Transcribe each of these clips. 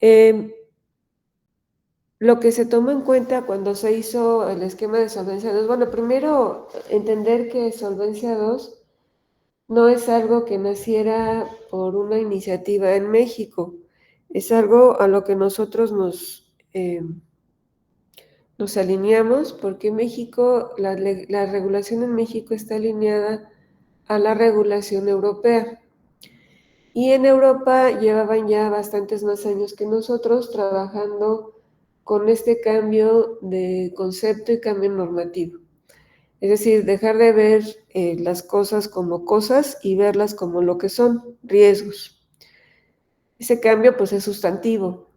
Em, lo que se tomó en cuenta cuando se hizo el esquema de Solvencia II, bueno, primero entender que Solvencia II no es algo que naciera por una iniciativa en México, es algo a lo que nosotros nos alineamos porque México, la regulación en México está alineada a la regulación europea. Y en Europa llevaban ya bastantes más años que nosotros trabajando con este cambio de concepto y cambio normativo. Es decir, dejar de ver las cosas como cosas y verlas como lo que son, riesgos. Ese cambio pues es sustantivo.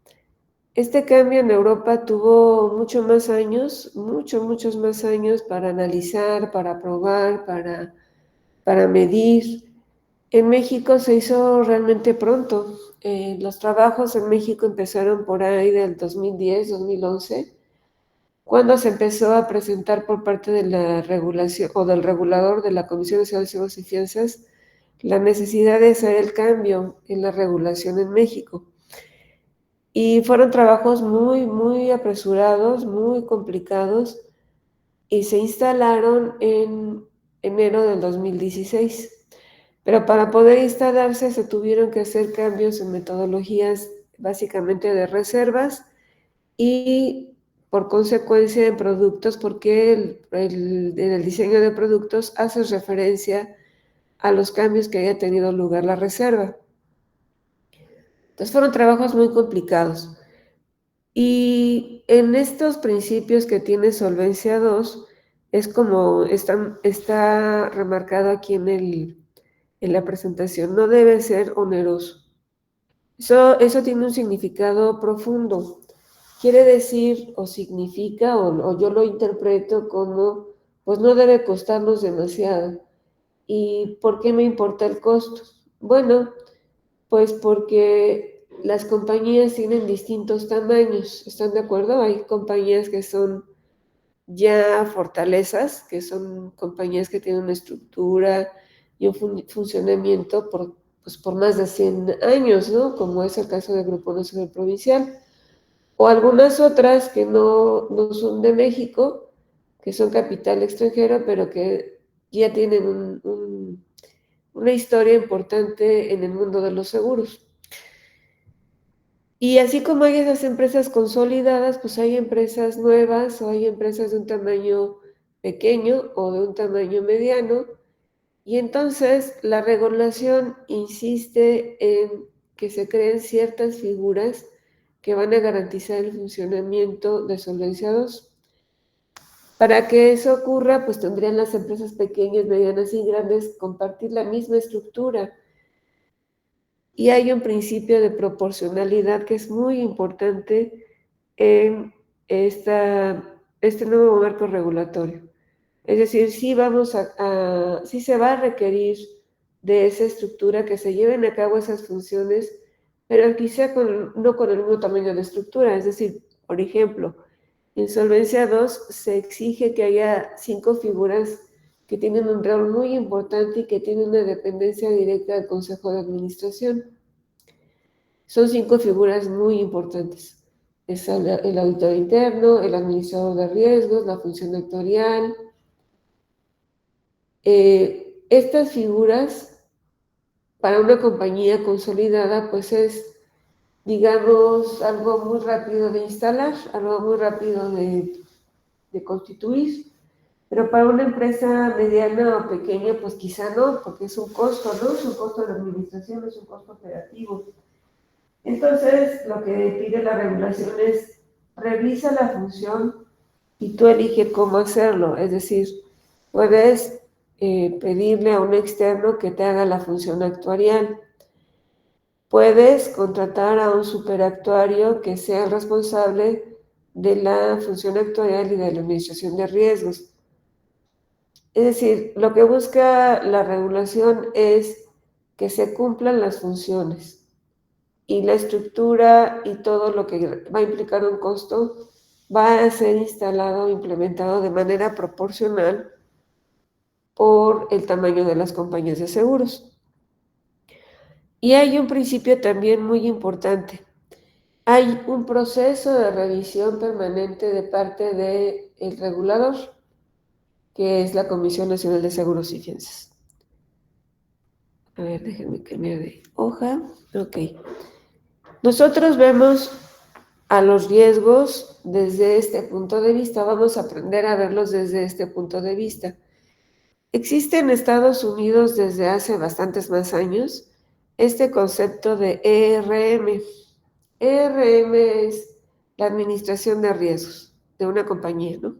Este cambio en Europa tuvo muchos más años, muchos más años para analizar, para probar, para medir. En México se hizo realmente pronto. Los trabajos en México empezaron por ahí del 2010, 2011, cuando se empezó a presentar por parte de la regulación o del regulador de la Comisión Nacional de Seguros y Fianzas la necesidad de hacer el cambio en la regulación en México. Y fueron trabajos muy apresurados, muy complicados, y se instalaron en enero del 2016. Pero para poder instalarse se tuvieron que hacer cambios en metodologías básicamente de reservas y por consecuencia en productos, porque en el diseño de productos hace referencia a los cambios que haya tenido lugar la reserva. Entonces fueron trabajos muy complicados. Y en estos principios que tiene Solvencia II, es como está remarcado aquí en la presentación, no debe ser oneroso. Eso tiene un significado profundo. Quiere decir o significa, o yo lo interpreto como, pues no debe costarnos demasiado. ¿Y por qué me importa el costo? Bueno, pues porque las compañías tienen distintos tamaños, ¿están de acuerdo? Hay compañías que son ya fortalezas, que son compañías que tienen una estructura y un funcionamiento pues por más de 100 años, ¿no? Como es el caso del Grupo Nacional Provincial. O algunas otras que no son de México, que son capital extranjero, pero que ya tienen una historia importante en el mundo de los seguros. Y así como hay esas empresas consolidadas, pues hay empresas nuevas o hay empresas de un tamaño pequeño o de un tamaño mediano. Y entonces la regulación insiste en que se creen ciertas figuras que van a garantizar el funcionamiento de Solvencia II. Para que eso ocurra, pues tendrían las empresas pequeñas, medianas y grandes compartir la misma estructura. Y hay un principio de proporcionalidad que es muy importante en este nuevo marco regulatorio. Es decir, sí se va a requerir de esa estructura que se lleven a cabo esas funciones, pero quizá no con el mismo tamaño de estructura. Es decir, por ejemplo, en Solvencia II se exige que haya 5 figuras que tienen un rol muy importante y que tienen una dependencia directa del Consejo de Administración. Son 5 figuras muy importantes. Es el auditor interno, el administrador de riesgos, la función actuarial. Estas figuras para una compañía consolidada pues es, digamos, algo muy rápido de instalar, algo muy rápido de constituir, pero para una empresa mediana o pequeña pues quizá no, porque es un costo, ¿no? Es un costo de administración, es un costo operativo. Entonces, lo que pide la regulación es revisa la función y tú eliges cómo hacerlo. Es decir, puedes pedirle a un externo que te haga la función actuarial. Puedes contratar a un superactuario que sea el responsable de la función actuarial y de la administración de riesgos. Es decir, lo que busca la regulación es que se cumplan las funciones y la estructura y todo lo que va a implicar un costo va a ser instalado o implementado de manera proporcional por el tamaño de las compañías de seguros. Y hay un principio también muy importante. hay un proceso de revisión permanente de parte del regulador, que es la Comisión Nacional de Seguros y Fianzas. A ver, déjenme cambiar de hoja. Ok. Nosotros vemos a los riesgos desde este punto de vista. Vamos a aprender a verlos desde este punto de vista. Existe en Estados Unidos desde hace bastantes más años este concepto de ERM. ERM es la administración de riesgos de una compañía, ¿no?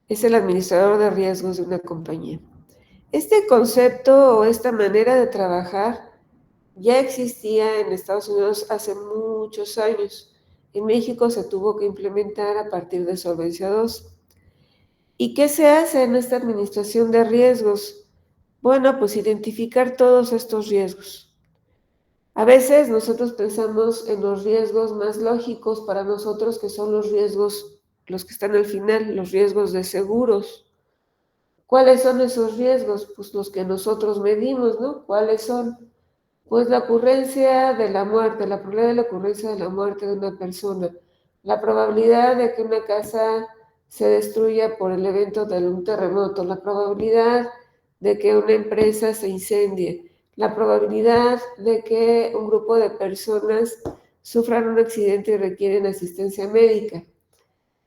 Es el administrador de riesgos de una compañía. Este concepto o esta manera de trabajar ya existía en Estados Unidos hace muchos años. En México se tuvo que implementar a partir de Solvencia II. ¿Y qué se hace en esta administración de riesgos? Bueno, pues identificar todos estos riesgos. A veces nosotros pensamos en los riesgos más lógicos para nosotros, que son los riesgos, los que están al final, los riesgos de seguros. ¿Cuáles son esos riesgos? Pues los que nosotros medimos, ¿no? ¿Cuáles son? Pues la ocurrencia de la muerte, la probabilidad de la ocurrencia de la muerte de una persona, la probabilidad de que una casa se destruya por el evento de un terremoto, la probabilidad de que una empresa se incendie, la probabilidad de que un grupo de personas sufran un accidente y requieren asistencia médica.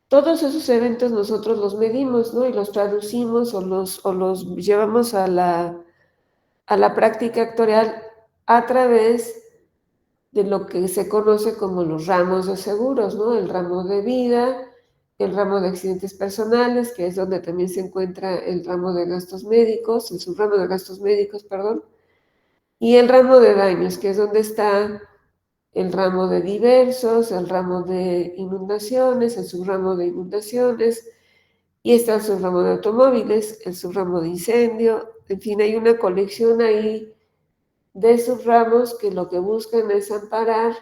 Todos esos eventos nosotros los medimos, ¿no? Y los traducimos o los llevamos a la práctica actuarial a través de lo que se conoce como los ramos de seguros, ¿no? El ramo de vida, el ramo de accidentes personales, que es donde también se encuentra el ramo de gastos médicos, el subramo de gastos médicos, perdón, y el ramo de daños, que es donde está el ramo de diversos, el ramo de inundaciones, el subramo de inundaciones, y está el subramo de automóviles, el subramo de incendio, en fin, hay una colección ahí de subramos que lo que buscan es amparar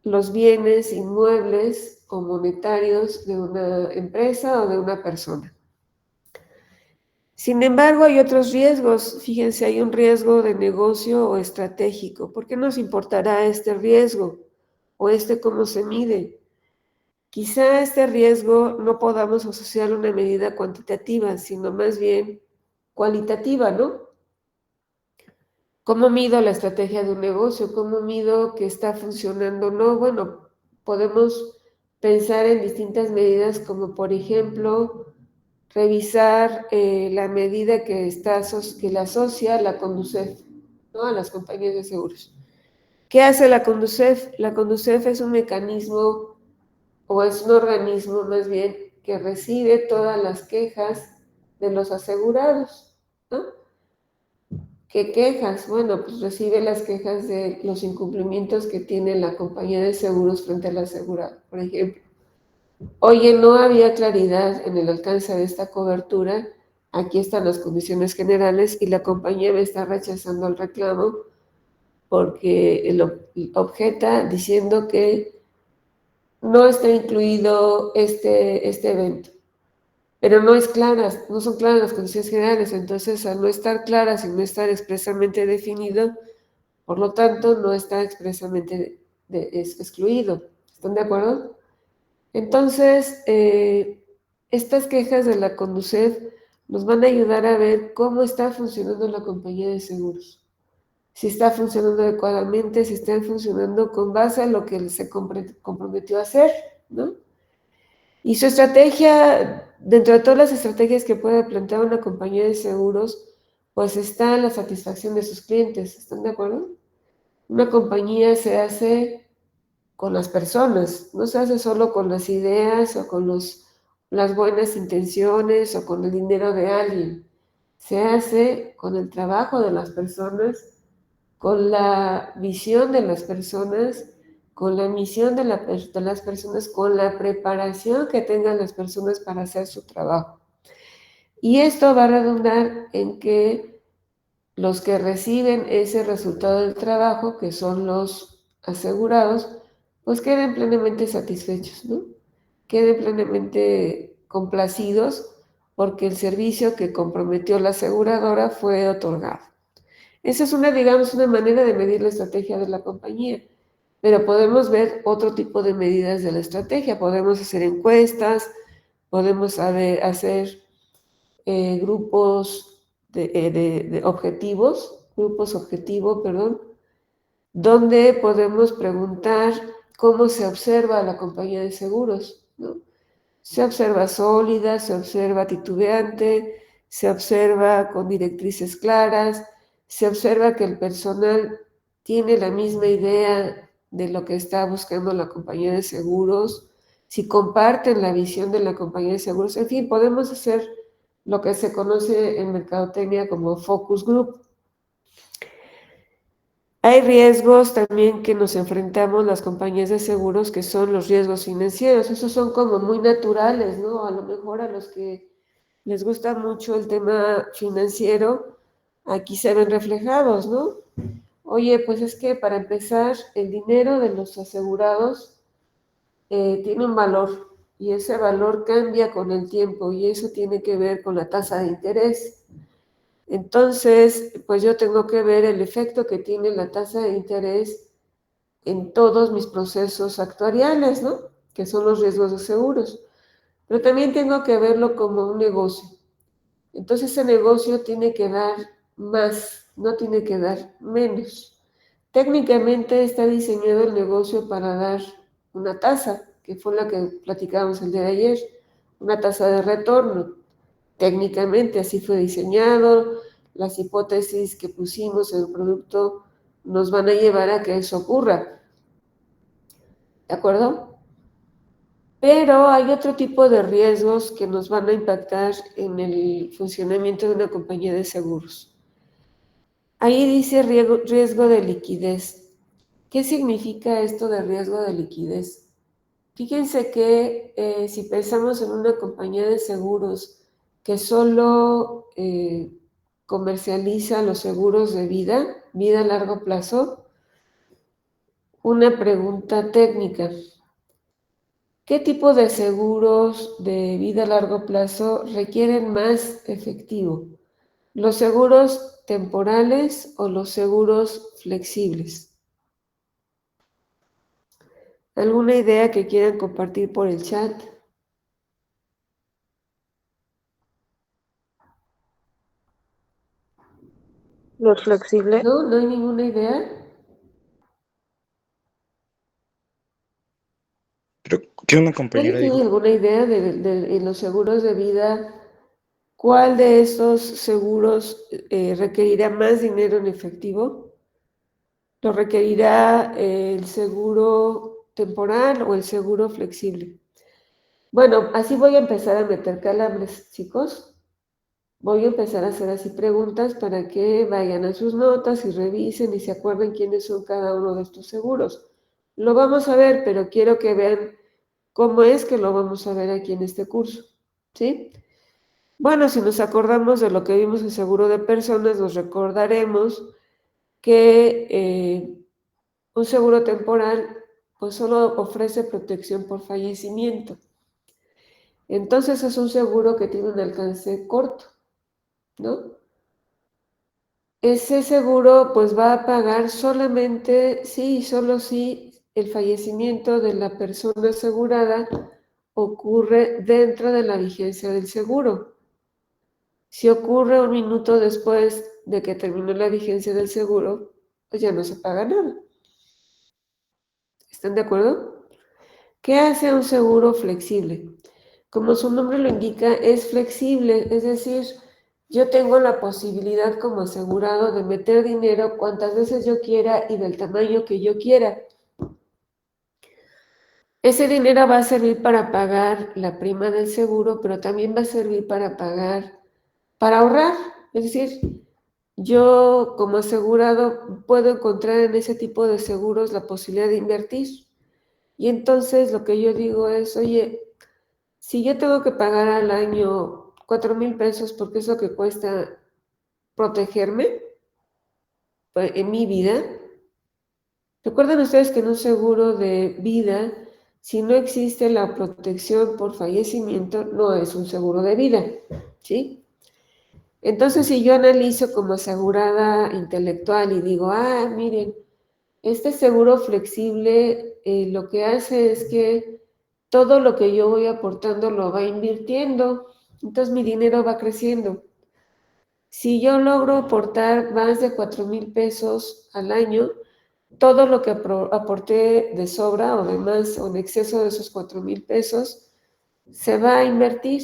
los bienes inmuebles o monetarios de una empresa o de una persona. Sin embargo, hay otros riesgos. Fíjense, hay un riesgo de negocio o estratégico. ¿Por qué nos importará este riesgo o cómo se mide? Quizá este riesgo no podamos asociar a una medida cuantitativa, sino más bien cualitativa, ¿no? ¿Cómo mido la estrategia de un negocio? ¿Cómo mido que está funcionando o no? Bueno, podemos pensar en distintas medidas, como por ejemplo revisar la medida que la asocia la Conducef, ¿no? A las compañías de seguros. ¿Qué hace la Conducef? La Conducef es un mecanismo o es un organismo más bien que recibe todas las quejas de los asegurados, ¿no? ¿Qué quejas? Bueno, pues recibe las quejas de los incumplimientos que tiene la compañía de seguros frente al asegurado. Por ejemplo, oye, no había claridad en el alcance de esta cobertura, aquí están las condiciones generales y la compañía me está rechazando el reclamo porque objeta diciendo que no está incluido este evento. Pero no son claras las condiciones generales, entonces al no estar claras y no estar expresamente definido, por lo tanto no está expresamente excluido. ¿Están de acuerdo? Entonces, estas quejas de la Conducef nos van a ayudar a ver cómo está funcionando la compañía de seguros. Si está funcionando adecuadamente, si está funcionando con base a lo que se comprometió a hacer, ¿no? Y su estrategia, dentro de todas las estrategias que puede plantear una compañía de seguros, pues está la satisfacción de sus clientes. ¿Están de acuerdo? Una compañía se hace con las personas, no se hace solo con las ideas o con las buenas intenciones o con el dinero de alguien. Se hace con el trabajo de las personas, con la visión de las personas, con la misión de las personas, con la preparación que tengan las personas para hacer su trabajo. Y esto va a redundar en que los que reciben ese resultado del trabajo, que son los asegurados, pues queden plenamente satisfechos, ¿no? Queden plenamente complacidos porque el servicio que comprometió la aseguradora fue otorgado. Esa es digamos, una manera de medir la estrategia de la compañía. Pero podemos ver otro tipo de medidas de la estrategia. Podemos hacer encuestas, podemos hacer grupos de objetivos, grupos objetivo, perdón, donde podemos preguntar cómo se observa a la compañía de seguros, ¿no? Se observa sólida, se observa titubeante, se observa con directrices claras, se observa que el personal tiene la misma idea de lo que está buscando la compañía de seguros, si comparten la visión de la compañía de seguros. En fin, podemos hacer lo que se conoce en mercadotecnia como focus group. Hay riesgos también que nos enfrentamos las compañías de seguros, que son los riesgos financieros. Esos son como muy naturales, ¿no? A lo mejor a los que les gusta mucho el tema financiero, aquí se ven reflejados, ¿no? Oye, pues es que para empezar, el dinero de los asegurados tiene un valor y ese valor cambia con el tiempo y eso tiene que ver con la tasa de interés. Entonces, pues yo tengo que ver el efecto que tiene la tasa de interés en todos mis procesos actuariales, ¿no? Que son los riesgos de seguros. Pero también tengo que verlo como un negocio. Entonces ese negocio tiene que dar más, no tiene que dar menos. Técnicamente está diseñado el negocio para dar una tasa, que fue la que platicábamos el día de ayer, una tasa de retorno. Técnicamente así fue diseñado, las hipótesis que pusimos en el producto nos van a llevar a que eso ocurra, ¿de acuerdo? Pero hay otro tipo de riesgos que nos van a impactar en el funcionamiento de una compañía de seguros. Ahí dice riesgo de liquidez. ¿Qué significa esto de riesgo de liquidez? Fíjense que si pensamos en una compañía de seguros que solo comercializa los seguros de vida a largo plazo, una pregunta técnica. ¿Qué tipo de seguros de vida a largo plazo requieren más efectivo? ¿Los seguros temporales o los seguros flexibles? ¿Alguna idea que quieran compartir por el chat? Los flexibles. ¿No? ¿No hay ninguna idea? Pero, ¿qué una ¿Alguien compañera tiene dijo? alguna idea en los seguros de vida? ¿Cuál de estos seguros requerirá más dinero en efectivo? ¿Lo requerirá el seguro temporal o el seguro flexible? Bueno, así voy a empezar a meter calambres, chicos. Voy a empezar a hacer así preguntas para que vayan a sus notas y revisen y se acuerden quiénes son cada uno de estos seguros. Lo vamos a ver, pero quiero que vean cómo es que lo vamos a ver aquí en este curso, ¿sí? Bueno, si nos acordamos de lo que vimos en seguro de personas, nos recordaremos que un seguro temporal pues solo ofrece protección por fallecimiento. Entonces es un seguro que tiene un alcance corto, ¿no? Ese seguro pues va a pagar solamente si y solo si el fallecimiento de la persona asegurada ocurre dentro de la vigencia del seguro. Si ocurre un minuto después de que terminó la vigencia del seguro, pues ya no se paga nada. ¿Están de acuerdo? ¿Qué hace un seguro flexible? Como su nombre lo indica, es flexible, es decir, yo tengo la posibilidad como asegurado de meter dinero cuantas veces yo quiera y del tamaño que yo quiera. Ese dinero va a servir para pagar la prima del seguro, pero también va a servir para ahorrar. Es decir, yo como asegurado puedo encontrar en ese tipo de seguros la posibilidad de invertir. Y entonces lo que yo digo es, oye, si yo tengo que pagar al año 4,000 pesos porque es lo que cuesta protegerme en mi vida, recuerden ustedes que en un seguro de vida, si no existe la protección por fallecimiento, no es un seguro de vida, ¿sí? Entonces, si yo analizo como asegurada intelectual y digo, miren, Este seguro flexible lo que hace es que todo lo que yo voy aportando lo va invirtiendo, entonces mi dinero va creciendo. Si yo logro aportar más de 4,000 pesos al año, todo lo que aporté de sobra o de más o en exceso de esos 4,000 pesos se va a invertir.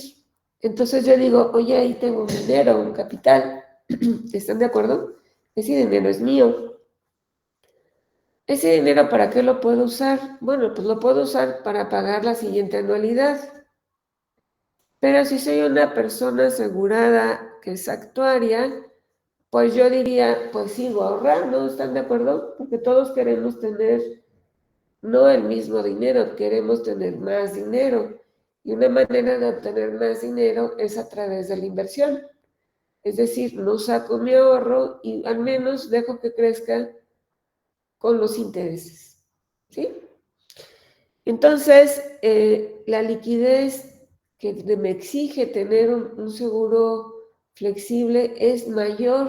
Entonces yo digo, oye, ahí tengo un dinero, un capital. ¿Están de acuerdo? Ese dinero es mío. ¿Ese dinero para qué lo puedo usar? Bueno, pues lo puedo usar para pagar la siguiente anualidad. Pero si soy una persona asegurada que es actuaria, pues yo diría, pues sigo ahorrando, ¿están de acuerdo? Porque todos queremos tener no el mismo dinero, queremos tener más dinero. Y una manera de obtener más dinero es a través de la inversión. Es decir, no saco mi ahorro y al menos dejo que crezca con los intereses. ¿Sí? Entonces, la liquidez que me exige tener un seguro flexible es mayor,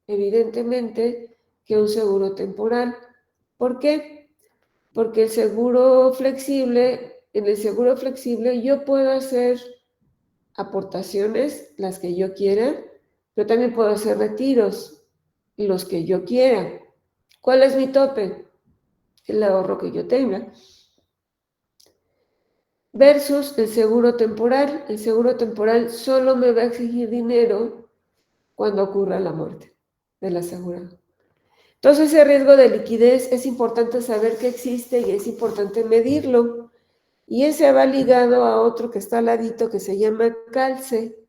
evidentemente, que un seguro temporal. ¿Por qué? Porque en el seguro flexible yo puedo hacer aportaciones, las que yo quiera, pero también puedo hacer retiros, los que yo quiera. ¿Cuál es mi tope? El ahorro que yo tenga. Versus el seguro temporal. El seguro temporal solo me va a exigir dinero cuando ocurra la muerte del asegurado. Entonces, ese riesgo de liquidez es importante saber que existe y es importante medirlo. Y ese va ligado a otro que está al ladito que se llama calce.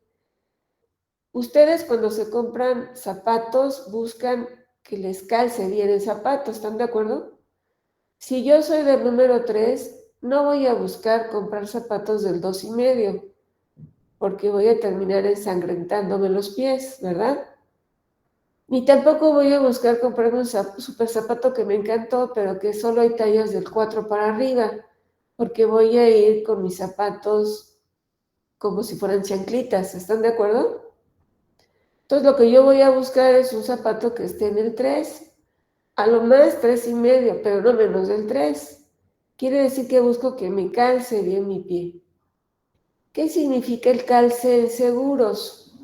Ustedes cuando se compran zapatos buscan que les calce bien el zapato, ¿están de acuerdo? Si yo soy del número 3, no voy a buscar comprar zapatos del 2,5, porque voy a terminar ensangrentándome los pies, ¿verdad? Ni tampoco voy a buscar comprarme un super zapato que me encantó, pero que solo hay tallas del 4 para arriba, porque voy a ir con mis zapatos como si fueran chanclitas, ¿están de acuerdo? Entonces lo que yo voy a buscar es un zapato que esté en el 3, a lo más 3,5, pero no menos del 3. Quiere decir que busco que me calce bien mi pie. ¿Qué significa el calce en seguros?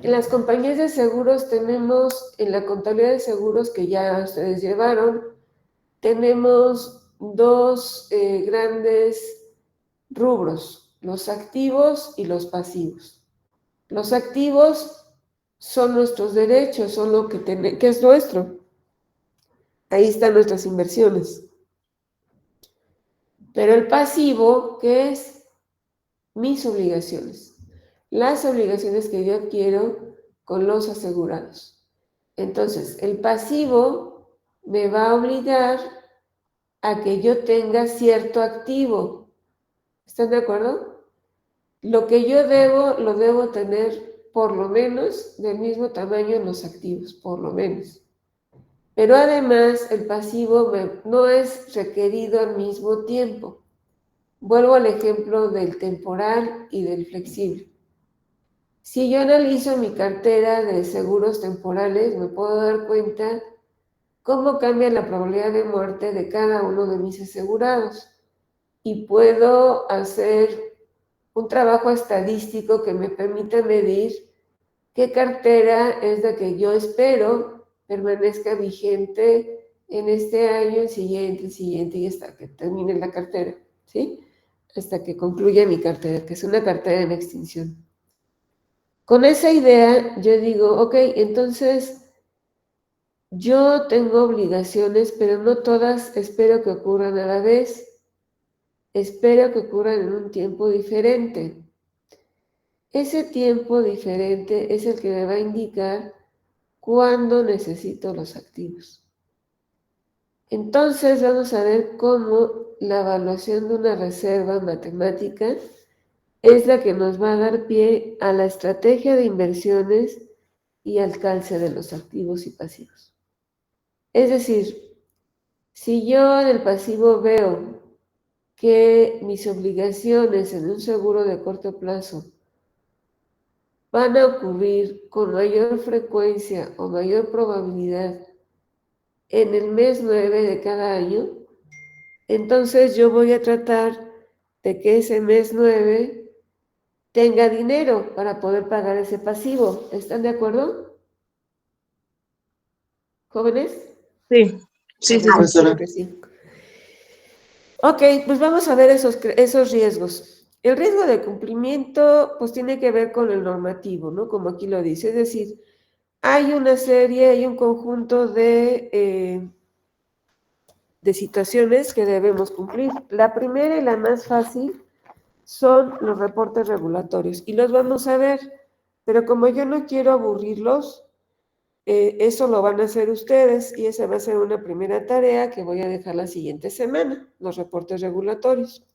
En las compañías de seguros tenemos, en la contabilidad de seguros que ya ustedes llevaron, tenemos dos grandes rubros, los activos y los pasivos. Los activos son nuestros derechos, son lo que es nuestro. Ahí están nuestras inversiones. Pero el pasivo, ¿qué es? Mis obligaciones. Las obligaciones que yo adquiero con los asegurados. Entonces, el pasivo me va a obligar a que yo tenga cierto activo. ¿Están de acuerdo? Lo que yo debo, lo debo tener por lo menos del mismo tamaño en los activos, por lo menos. Pero además el pasivo no es requerido al mismo tiempo. Vuelvo al ejemplo del temporal y del flexible. Si yo analizo mi cartera de seguros temporales, me puedo dar cuenta cómo cambia la probabilidad de muerte de cada uno de mis asegurados. Y puedo hacer un trabajo estadístico que me permita medir qué cartera es la que yo espero permanezca vigente en este año, el siguiente y hasta que termine la cartera, ¿sí? Hasta que concluya mi cartera, que es una cartera en extinción. Con esa idea yo digo, ok, entonces yo tengo obligaciones, pero no todas espero que ocurran a la vez. Espero que ocurran en un tiempo diferente. Ese tiempo diferente es el que me va a indicar cuándo necesito los activos. Entonces vamos a ver cómo la evaluación de una reserva matemática es la que nos va a dar pie a la estrategia de inversiones y al calce de los activos y pasivos. Es decir, si yo en el pasivo veo que mis obligaciones en un seguro de corto plazo van a ocurrir con mayor frecuencia o mayor probabilidad en el mes 9 de cada año, entonces yo voy a tratar de que ese mes 9 tenga dinero para poder pagar ese pasivo. ¿Están de acuerdo, jóvenes? Sí, sí, sí, sí. Espero que sí. Ok, pues vamos a ver esos riesgos. El riesgo de cumplimiento, pues tiene que ver con el normativo, ¿no? Como aquí lo dice. Es decir, hay una serie, hay un conjunto de situaciones que debemos cumplir. La primera y la más fácil son los reportes regulatorios y los vamos a ver, pero como yo no quiero aburrirlos, eso lo van a hacer ustedes y esa va a ser una primera tarea que voy a dejar la siguiente semana, los reportes regulatorios.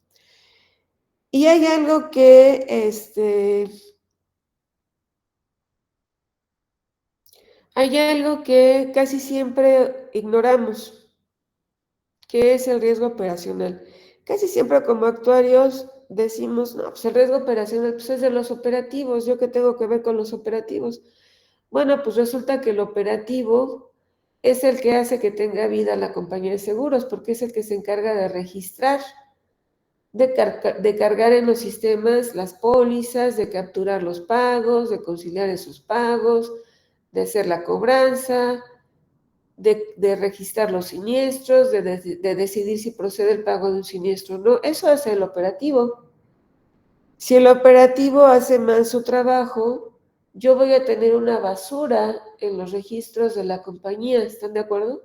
Y hay algo que casi siempre ignoramos, que es el riesgo operacional. Casi siempre como actuarios decimos, no, pues el riesgo operacional pues es de los operativos, ¿yo qué tengo que ver con los operativos? Bueno, pues resulta que el operativo es el que hace que tenga vida la compañía de seguros, porque es el que se encarga de registrar, de cargar en los sistemas las pólizas, de capturar los pagos, de conciliar esos pagos, de hacer la cobranza, de registrar los siniestros, de decidir si procede el pago de un siniestro o no. Eso hace el operativo. Si el operativo hace mal su trabajo, yo voy a tener una basura en los registros de la compañía, ¿están de acuerdo?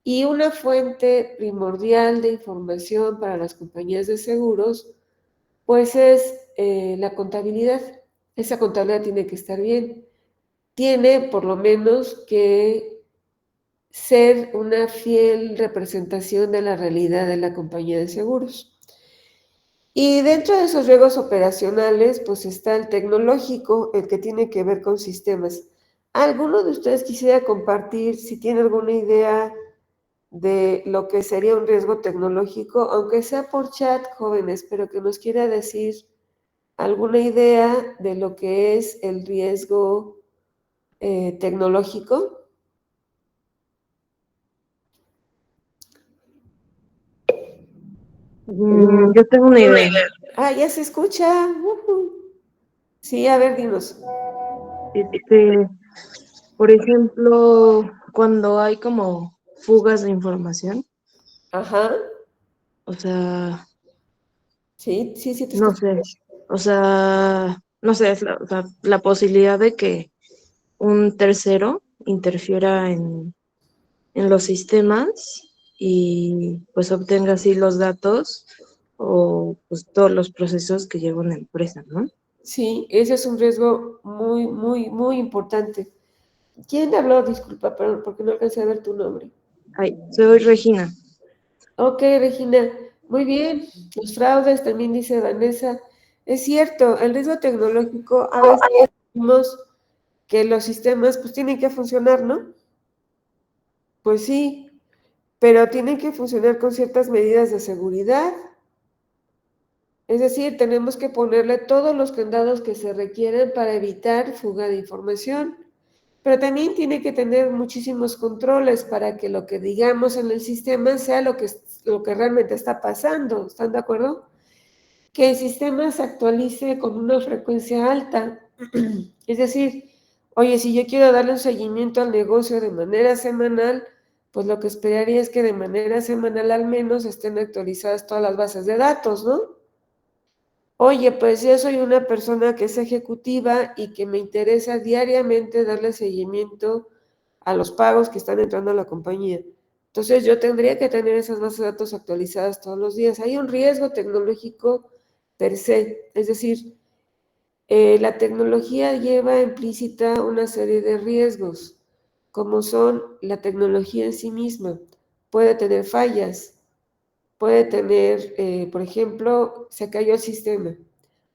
Y una fuente primordial de información para las compañías de seguros, pues es la contabilidad. Esa contabilidad tiene que estar bien. Tiene por lo menos que ser una fiel representación de la realidad de la compañía de seguros. Y dentro de esos riesgos operacionales, pues está el tecnológico, el que tiene que ver con sistemas. ¿Alguno de ustedes quisiera compartir si tiene alguna idea de lo que sería un riesgo tecnológico, aunque sea por chat, jóvenes, pero que nos quiera decir alguna idea de lo que es el riesgo tecnológico? Yo tengo una idea. Ah, ya se escucha. Sí, a ver, dinos. Por ejemplo, cuando hay como fugas de información, Ajá, o sea, sí, sí, sí te no escucho. sé, no sé, o sea, la posibilidad de que un tercero interfiera en los sistemas y pues obtenga así los datos o pues todos los procesos que lleva una empresa, ¿no? Sí, ese es un riesgo muy, muy, muy importante. ¿Quién habló? Disculpa, perdón, porque no alcancé a ver tu nombre. Ay, soy Regina. Ok, Regina, muy bien. Los fraudes, también dice Vanessa. Es cierto, el riesgo tecnológico, a veces decimos que los sistemas pues tienen que funcionar, ¿no? Pues sí, pero tienen que funcionar con ciertas medidas de seguridad. Es decir, tenemos que ponerle todos los candados que se requieren para evitar fuga de información. Pero también tiene que tener muchísimos controles para que lo que digamos en el sistema sea lo que realmente está pasando. ¿Están de acuerdo? Que el sistema se actualice con una frecuencia alta. Es decir, oye, si yo quiero darle un seguimiento al negocio de manera semanal, pues lo que esperaría es que de manera semanal al menos estén actualizadas todas las bases de datos, ¿no? Oye, pues yo soy una persona que es ejecutiva y que me interesa diariamente darle seguimiento a los pagos que están entrando a la compañía. Entonces yo tendría que tener esas bases de datos actualizadas todos los días. Hay un riesgo tecnológico per se, es decir, la tecnología lleva implícita una serie de riesgos, como son la tecnología en sí misma. Puede tener fallas, puede tener, por ejemplo, se cayó el sistema,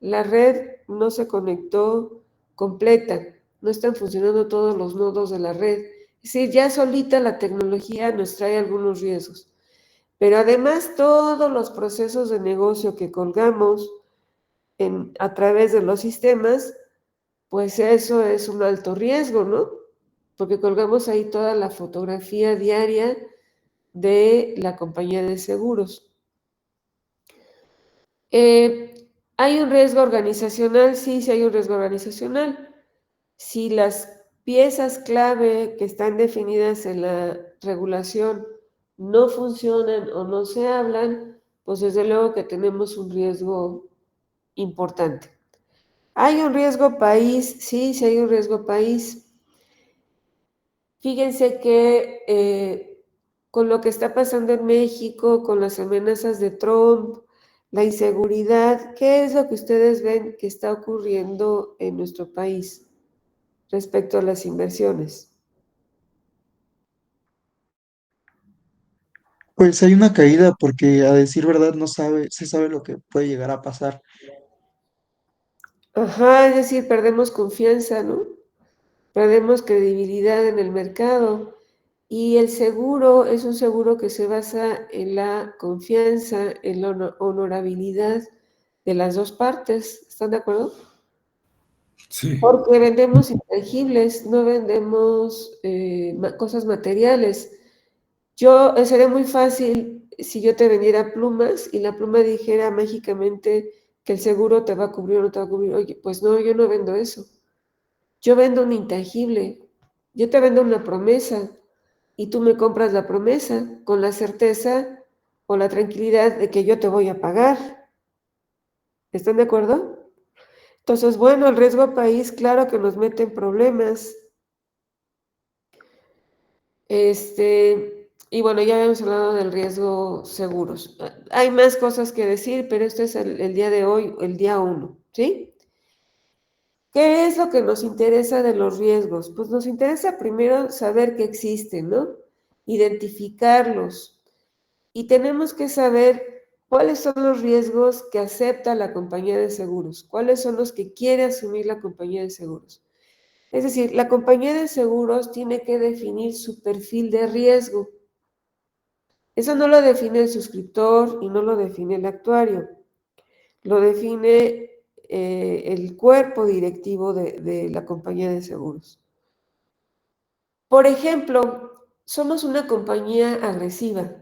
la red no se conectó completa, no están funcionando todos los nodos de la red. Es decir, ya solita la tecnología nos trae algunos riesgos. Pero además todos los procesos de negocio que colgamos a través de los sistemas, pues eso es un alto riesgo, ¿no? porque colgamos ahí toda la fotografía diaria de la compañía de seguros. ¿Hay un riesgo organizacional? Sí, sí hay un riesgo organizacional. Si las piezas clave que están definidas en la regulación no funcionan o no se hablan, pues desde luego que tenemos un riesgo importante. ¿Hay un riesgo país? Sí, sí hay un riesgo país. Fíjense que con lo que está pasando en México, con las amenazas de Trump, la inseguridad, ¿qué es lo que ustedes ven que está ocurriendo en nuestro país respecto a las inversiones? Pues hay una caída porque a decir verdad no se sabe lo que puede llegar a pasar. Ajá, es decir, perdemos confianza, ¿no? Perdemos credibilidad en el mercado. Y el seguro es un seguro que se basa en la confianza, en la honorabilidad de las dos partes. ¿Están de acuerdo? Sí. Porque vendemos intangibles, no vendemos cosas materiales. Sería muy fácil si yo te vendiera plumas y la pluma dijera mágicamente que el seguro te va a cubrir o no te va a cubrir. Oye, pues no, yo no vendo eso. Yo vendo un intangible. Yo te vendo una promesa y tú me compras la promesa con la certeza o la tranquilidad de que yo te voy a pagar. ¿Están de acuerdo? Entonces, bueno, el riesgo país, claro que nos mete en problemas. Y bueno, ya habíamos hablado del riesgo seguros. Hay más cosas que decir, pero este es el día de hoy, el día 1, ¿sí? ¿Qué es lo que nos interesa de los riesgos? Pues nos interesa primero saber que existen, ¿no? Identificarlos. Y tenemos que saber cuáles son los riesgos que acepta la compañía de seguros, cuáles son los que quiere asumir la compañía de seguros. Es decir, la compañía de seguros tiene que definir su perfil de riesgo. Eso no lo define el suscriptor y no lo define el actuario. Lo define el cuerpo directivo de la compañía de seguros. Por ejemplo, somos una compañía agresiva.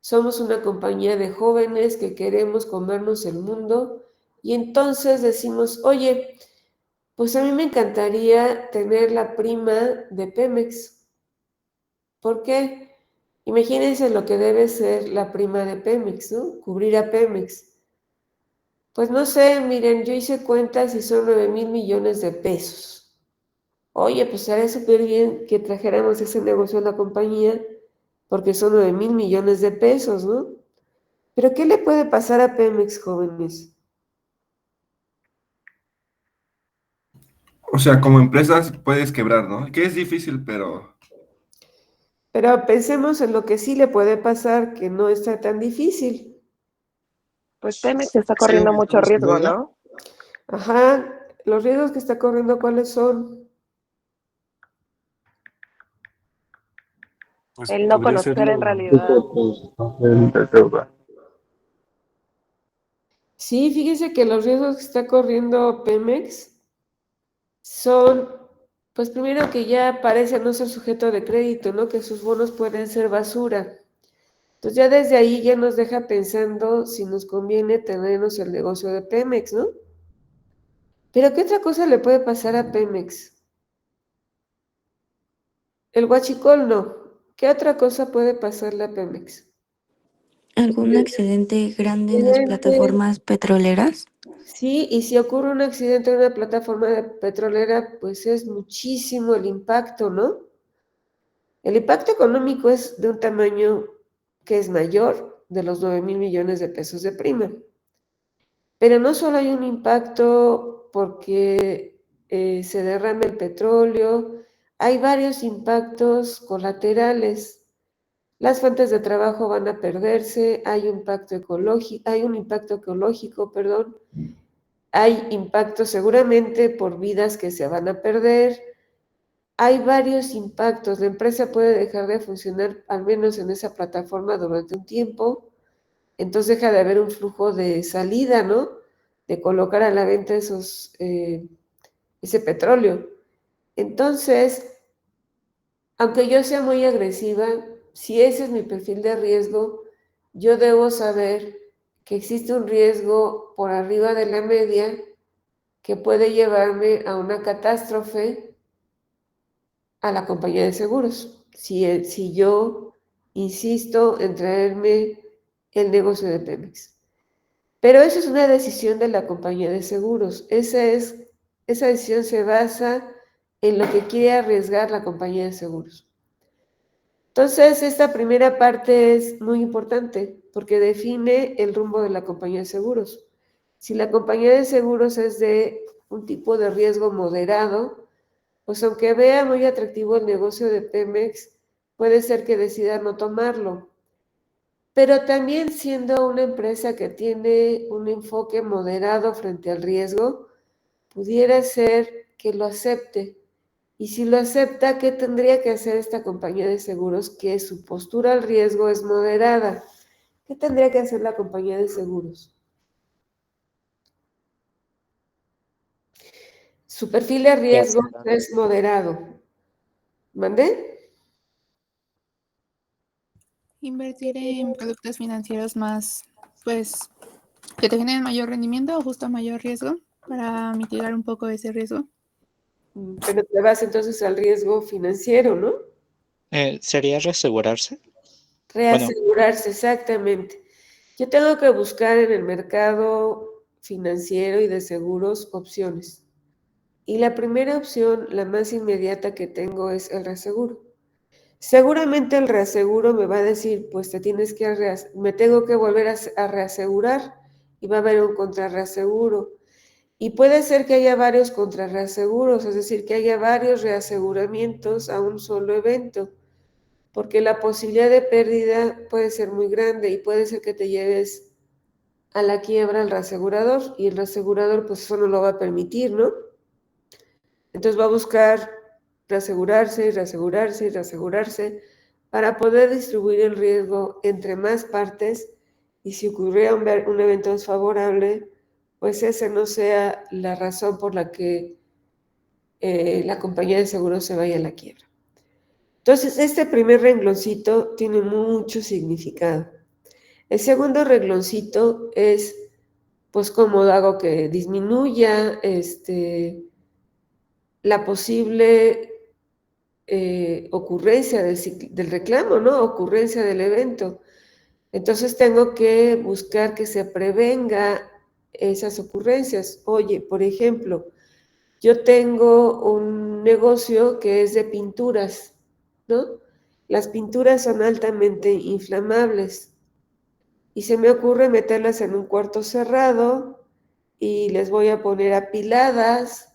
Somos una compañía de jóvenes que queremos comernos el mundo y entonces decimos, oye, pues a mí me encantaría tener la prima de Pemex. ¿Por qué? Imagínense lo que debe ser la prima de Pemex, ¿no? Cubrir a Pemex. Pues no sé, miren, yo hice cuentas y son 9,000 millones de pesos. Oye, pues estaría súper bien que trajéramos ese negocio a la compañía porque son 9,000 millones de pesos, ¿no? Pero ¿qué le puede pasar a Pemex, jóvenes? O sea, como empresas puedes quebrar, ¿no? Que es difícil, pero Pero pensemos en lo que sí le puede pasar, que no está tan difícil. Pues Pemex está Sí, corriendo mucho estamos en riesgo, huelga. ¿no? Ajá, los riesgos que está corriendo, ¿cuáles son? Pues El no podría ser conocer en lo realidad. de deuda. Sí, fíjese que los riesgos que está corriendo Pemex son, pues primero que ya parece no ser sujeto de crédito, ¿no? Que sus bonos pueden ser basura. Entonces ya desde ahí ya nos deja pensando si nos conviene tenernos el negocio de Pemex, ¿no? Pero ¿qué otra cosa le puede pasar a Pemex? El huachicol no. ¿Qué otra cosa puede pasarle a Pemex? ¿Algún accidente grande en las Accidente. plataformas petroleras? Sí, y si ocurre un accidente en una plataforma petrolera, pues es muchísimo el impacto, ¿no? El impacto económico es de un tamaño que es mayor de los 9,000 millones de pesos de prima. Pero no solo hay un impacto porque se derrama el petróleo, hay varios impactos colaterales. Las fuentes de trabajo van a perderse, hay un impacto ecológico, perdón, hay impactos seguramente por vidas que se van a perder, hay varios impactos. La empresa puede dejar de funcionar, al menos en esa plataforma, durante un tiempo. Entonces deja de haber un flujo de salida, ¿no? De colocar a la venta ese petróleo. Entonces, aunque yo sea muy agresiva, si ese es mi perfil de riesgo, yo debo saber que existe un riesgo por arriba de la media que puede llevarme a una catástrofe a la compañía de seguros, si yo insisto en traerme el negocio de Pemex. Pero eso es una decisión de la compañía de seguros. Esa decisión se basa en lo que quiere arriesgar la compañía de seguros. Entonces, esta primera parte es muy importante porque define el rumbo de la compañía de seguros. Si la compañía de seguros es de un tipo de riesgo moderado, pues aunque vea muy atractivo el negocio de Pemex, puede ser que decida no tomarlo. Pero también siendo una empresa que tiene un enfoque moderado frente al riesgo, pudiera ser que lo acepte. Y si lo acepta, ¿qué tendría que hacer esta compañía de seguros? Que su postura al riesgo es moderada. ¿Qué tendría que hacer la compañía de seguros? Su perfil de riesgo es moderado. ¿Mandé? Invertir en productos financieros más, pues, que te generen mayor rendimiento o justo mayor riesgo para mitigar un poco ese riesgo. Pero te vas entonces al riesgo financiero, ¿no? ¿Sería reasegurarse? Bueno, Reasegurarse, exactamente. Yo tengo que buscar en el mercado financiero y de seguros opciones. Y la primera opción, la más inmediata que tengo, es el reaseguro. Seguramente el reaseguro me va a decir, pues me tengo que volver a reasegurar y va a haber un contrarreaseguro. Y puede ser que haya varios contrarreaseguros, es decir, que haya varios reaseguramientos a un solo evento, porque la posibilidad de pérdida puede ser muy grande y puede ser que te lleves a la quiebra al reasegurador y el reasegurador pues eso no lo va a permitir, ¿no? Entonces va a buscar reasegurarse y reasegurarse y reasegurarse para poder distribuir el riesgo entre más partes y si ocurriera un evento desfavorable, pues esa no sea la razón por la que la compañía de seguros se vaya a la quiebra. Entonces, este primer rengloncito tiene mucho significado. El segundo rengloncito es, pues, cómo hago que disminuya la posible ocurrencia del reclamo, ¿no? Ocurrencia del evento. Entonces tengo que buscar que se prevenga esas ocurrencias. Oye, por ejemplo, yo tengo un negocio que es de pinturas, ¿no? Las pinturas son altamente inflamables y se me ocurre meterlas en un cuarto cerrado y les voy a poner apiladas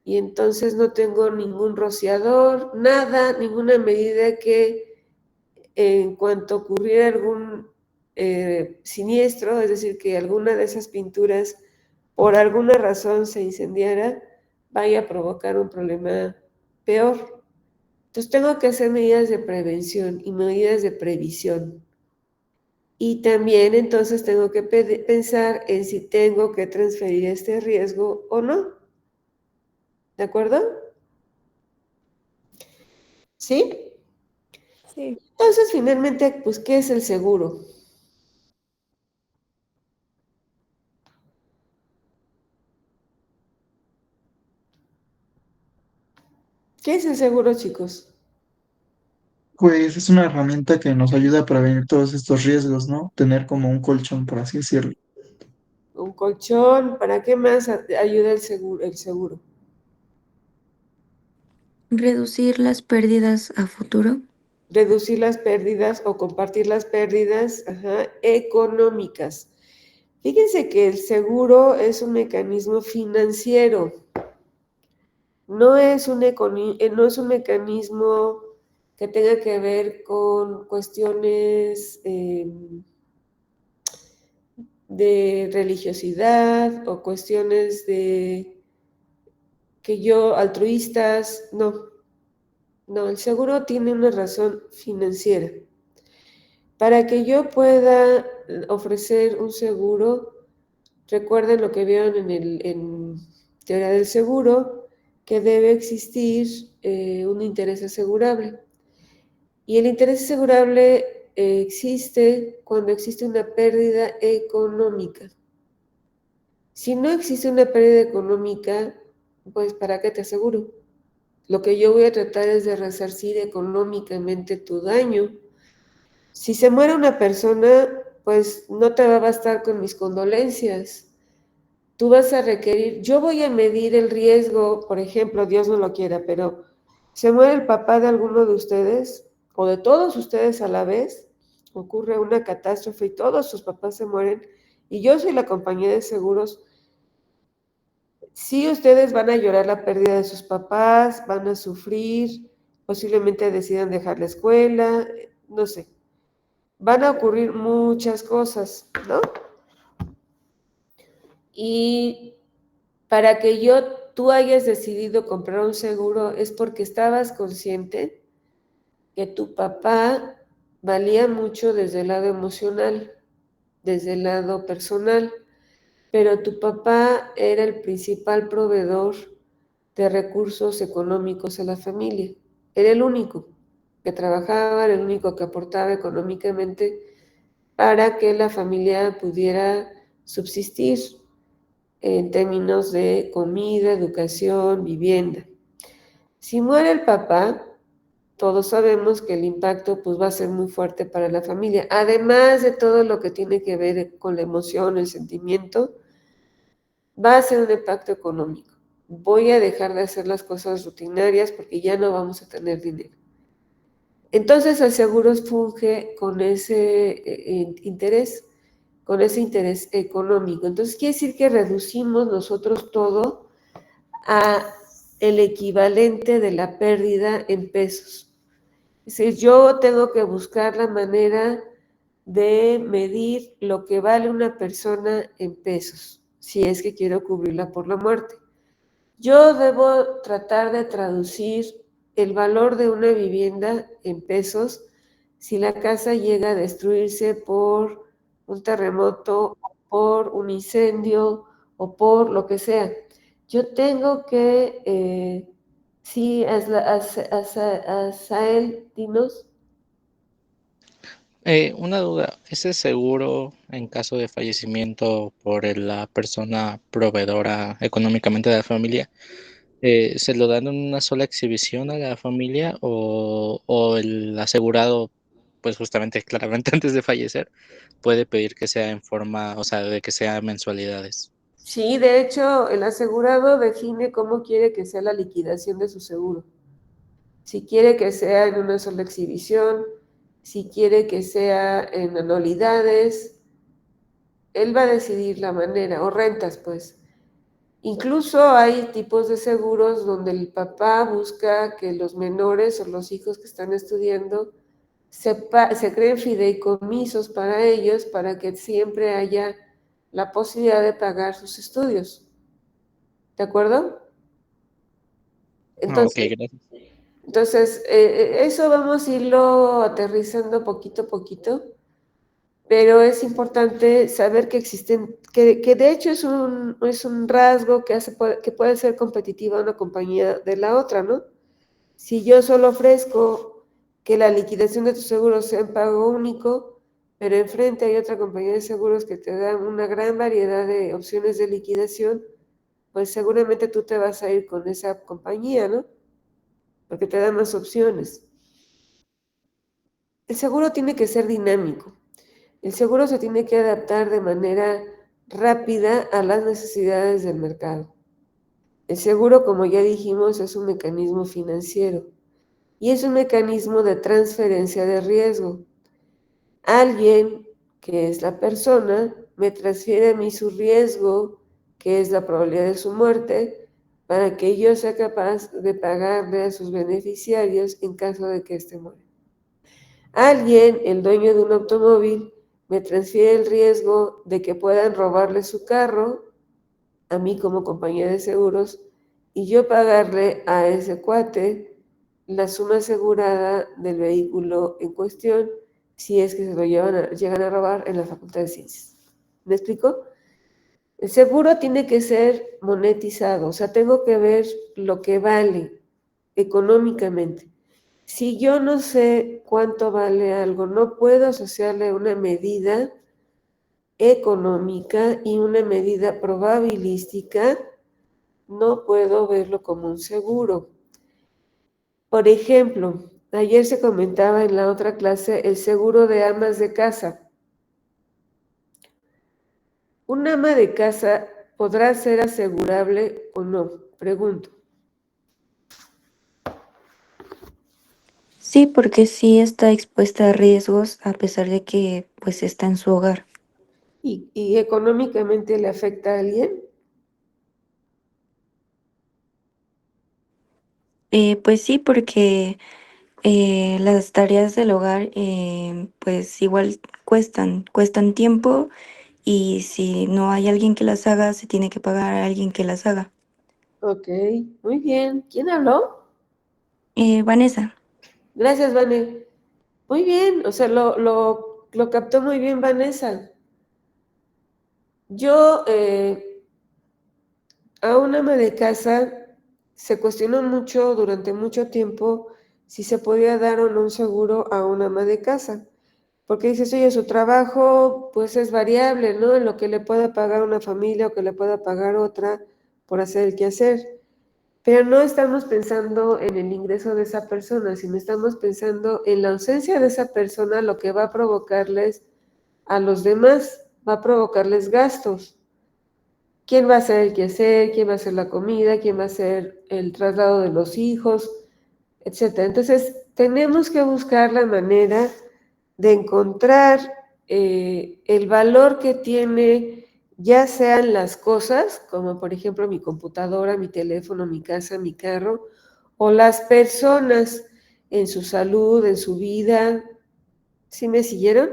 y entonces no tengo ningún rociador, nada, ninguna medida que en cuanto ocurriera algún siniestro, es decir, que alguna de esas pinturas por alguna razón se incendiara, vaya a provocar un problema peor. Entonces tengo que hacer medidas de prevención y medidas de previsión. Y también entonces tengo que pensar en si tengo que transferir este riesgo o no. ¿De acuerdo? ¿Sí? Sí. Entonces, finalmente, pues, ¿qué es el seguro? ¿Qué es el seguro, chicos? Pues es una herramienta que nos ayuda a prevenir todos estos riesgos, ¿no? Tener como un colchón, por así decirlo. Un colchón, ¿para qué más ayuda el seguro? Reducir las pérdidas a futuro. Reducir las pérdidas o compartir las pérdidas económicas. Fíjense que el seguro es un mecanismo financiero, no es un mecanismo que tenga que ver con cuestiones de religiosidad o cuestiones de que yo altruistas, no. No, el seguro tiene una razón financiera. Para que yo pueda ofrecer un seguro, recuerden lo que vieron en teoría del seguro, que debe existir un interés asegurable. Y el interés asegurable existe cuando existe una pérdida económica. Si no existe una pérdida económica, pues ¿para qué te aseguro? Lo que yo voy a tratar es de resarcir económicamente tu daño. Si se muere una persona, pues no te va a bastar con mis condolencias. Tú vas a requerir, yo voy a medir el riesgo, por ejemplo, Dios no lo quiera, pero se muere el papá de alguno de ustedes o de todos ustedes a la vez, ocurre una catástrofe y todos sus papás se mueren y yo soy la compañía de seguros. Sí, ustedes van a llorar la pérdida de sus papás, van a sufrir, posiblemente decidan dejar la escuela, no sé. Van a ocurrir muchas cosas, ¿no? Y para que tú hayas decidido comprar un seguro es porque estabas consciente que tu papá valía mucho desde el lado emocional, desde el lado personal, pero tu papá era el principal proveedor de recursos económicos a la familia. Era el único que trabajaba, era el único que aportaba económicamente para que la familia pudiera subsistir en términos de comida, educación, vivienda. Si muere el papá, todos sabemos que el impacto pues, va a ser muy fuerte para la familia. Además de todo lo que tiene que ver con la emoción, el sentimiento, va a ser un impacto económico. Voy a dejar de hacer las cosas rutinarias porque ya no vamos a tener dinero. Entonces el seguro funge con ese interés económico. Entonces quiere decir que reducimos nosotros todo a el equivalente de la pérdida en pesos. Es decir, yo tengo que buscar la manera de medir lo que vale una persona en pesos, si es que quiero cubrirla por la muerte. Yo debo tratar de traducir el valor de una vivienda en pesos si la casa llega a destruirse por un terremoto, por un incendio o por lo que sea. Yo tengo que, sí, Asael, dinos. Una duda, ¿ese seguro en caso de fallecimiento por la persona proveedora económicamente de la familia, se lo dan en una sola exhibición a la familia o el asegurado, pues justamente claramente antes de fallecer, puede pedir que sea en forma, o sea, de que sea mensualidades? Sí, de hecho, el asegurado define cómo quiere que sea la liquidación de su seguro. Si quiere que sea en una sola exhibición, si quiere que sea en anualidades, él va a decidir la manera, o rentas, pues. Incluso hay tipos de seguros donde el papá busca que los menores o los hijos que están estudiando se creen fideicomisos para ellos para que siempre haya la posibilidad de pagar sus estudios. ¿De acuerdo? Ah, ok, Entonces, gracias. eso vamos a irlo aterrizando poquito a poquito, pero es importante saber que existen, que de hecho es un rasgo que puede ser competitiva una compañía de la otra, ¿no? Si yo solo ofrezco que la liquidación de tus seguros sea en pago único, pero enfrente hay otra compañía de seguros que te da una gran variedad de opciones de liquidación, pues seguramente tú te vas a ir con esa compañía, ¿no? Porque te da más opciones. El seguro tiene que ser dinámico. El seguro se tiene que adaptar de manera rápida a las necesidades del mercado. El seguro, como ya dijimos, es un mecanismo financiero y es un mecanismo de transferencia de riesgo. Alguien, que es la persona, me transfiere a mí su riesgo, que es la probabilidad de su muerte, para que yo sea capaz de pagarle a sus beneficiarios en caso de que éste muera. Alguien, el dueño de un automóvil, me transfiere el riesgo de que puedan robarle su carro a mí como compañía de seguros y yo pagarle a ese cuate la suma asegurada del vehículo en cuestión si es que se lo llegan a robar en la Facultad de Ciencias. ¿Me explico? El seguro tiene que ser monetizado, o sea, tengo que ver lo que vale económicamente. Si yo no sé cuánto vale algo, no puedo asociarle una medida económica y una medida probabilística, no puedo verlo como un seguro. Por ejemplo, ayer se comentaba en la otra clase el seguro de amas de casa. ¿Un ama de casa podrá ser asegurable o no? Pregunto. Sí, porque sí está expuesta a riesgos a pesar de que pues está en su hogar. ¿Y económicamente le afecta a alguien? Pues sí, porque las tareas del hogar pues igual cuestan tiempo y si no hay alguien que las haga, se tiene que pagar a alguien que las haga. Ok, muy bien. ¿Quién habló? Vanessa. Gracias, Vane. Muy bien, o sea, lo captó muy bien Vanessa. Yo, a un ama de casa se cuestionó mucho durante mucho tiempo si se podía dar o no un seguro a un ama de casa. Porque dices, oye, su trabajo pues es variable, ¿no? En lo que le pueda pagar una familia o que le pueda pagar otra por hacer el quehacer. Pero no estamos pensando en el ingreso de esa persona, sino estamos pensando en la ausencia de esa persona, lo que va a provocarles a los demás, va a provocarles gastos. ¿Quién va a hacer el quehacer? ¿Quién va a hacer la comida? ¿Quién va a hacer el traslado de los hijos? Etcétera. Entonces, tenemos que buscar la manera de encontrar el valor que tiene, ya sean las cosas, como por ejemplo mi computadora, mi teléfono, mi casa, mi carro, o las personas en su salud, en su vida. ¿Sí me siguieron?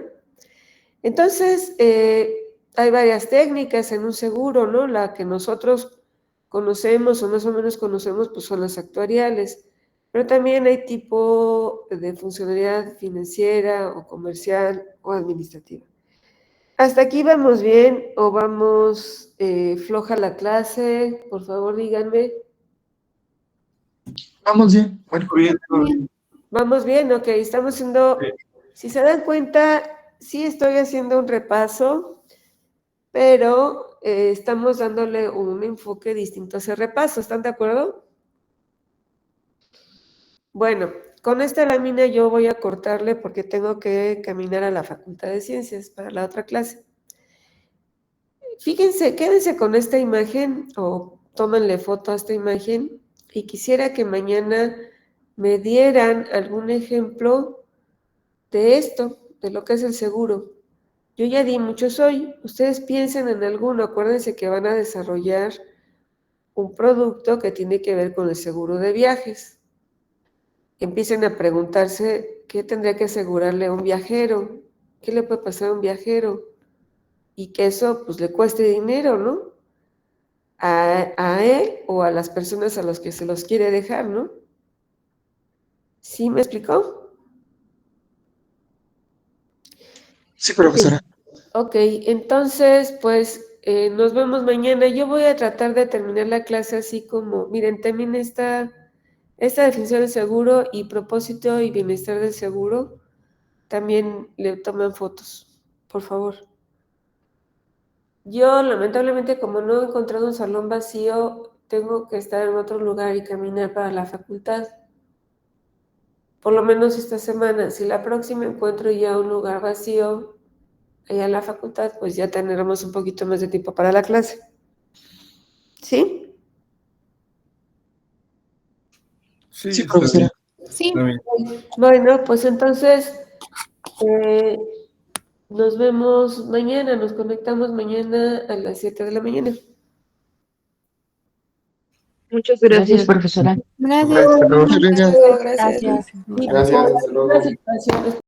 Entonces, hay varias técnicas en un seguro, ¿no? La que nosotros conocemos o más o menos conocemos, pues son las actuariales. Pero también hay tipo de funcionalidad financiera o comercial o administrativa. ¿Hasta aquí vamos bien o vamos floja la clase? Por favor, díganme. Vamos bien. Bueno, Muy bien, todo bien. Vamos bien, ok. Estamos haciendo, Sí. si se dan cuenta, sí estoy haciendo un repaso, pero estamos dándole un enfoque distinto a ese repaso. ¿Están de acuerdo? Bueno, con esta lámina yo voy a cortarle porque tengo que caminar a la Facultad de Ciencias para la otra clase. Fíjense, quédense con esta imagen o tómenle foto a esta imagen y quisiera que mañana me dieran algún ejemplo de esto, de lo que es el seguro. Yo ya di muchos hoy, ustedes piensen en alguno, acuérdense que van a desarrollar un producto que tiene que ver con el seguro de viajes. Empiecen a preguntarse qué tendría que asegurarle a un viajero, qué le puede pasar a un viajero y que eso pues le cueste dinero, ¿no? A él o a las personas a las que se los quiere dejar, ¿no? ¿Sí me explicó? sí, profesora. Ok, entonces pues nos vemos mañana. Yo voy a tratar de terminar la clase así como, miren, también esta definición del seguro y propósito y bienestar del seguro, también le toman fotos, por favor. Yo lamentablemente como no he encontrado un salón vacío, tengo que estar en otro lugar y caminar para la facultad. Por lo menos esta semana. Si la próxima encuentro ya un lugar vacío allá en la facultad, pues ya tendremos un poquito más de tiempo para la clase. ¿Sí? Sí, Sí, está bien. profesora. Sí, Está bien. Bueno, pues entonces nos vemos mañana, nos conectamos mañana a las 7 de la mañana. Muchas Gracias, gracias. profesora. gracias. Muchas gracias. Gracias. Gracias. Y Gracias, hasta por luego. una situación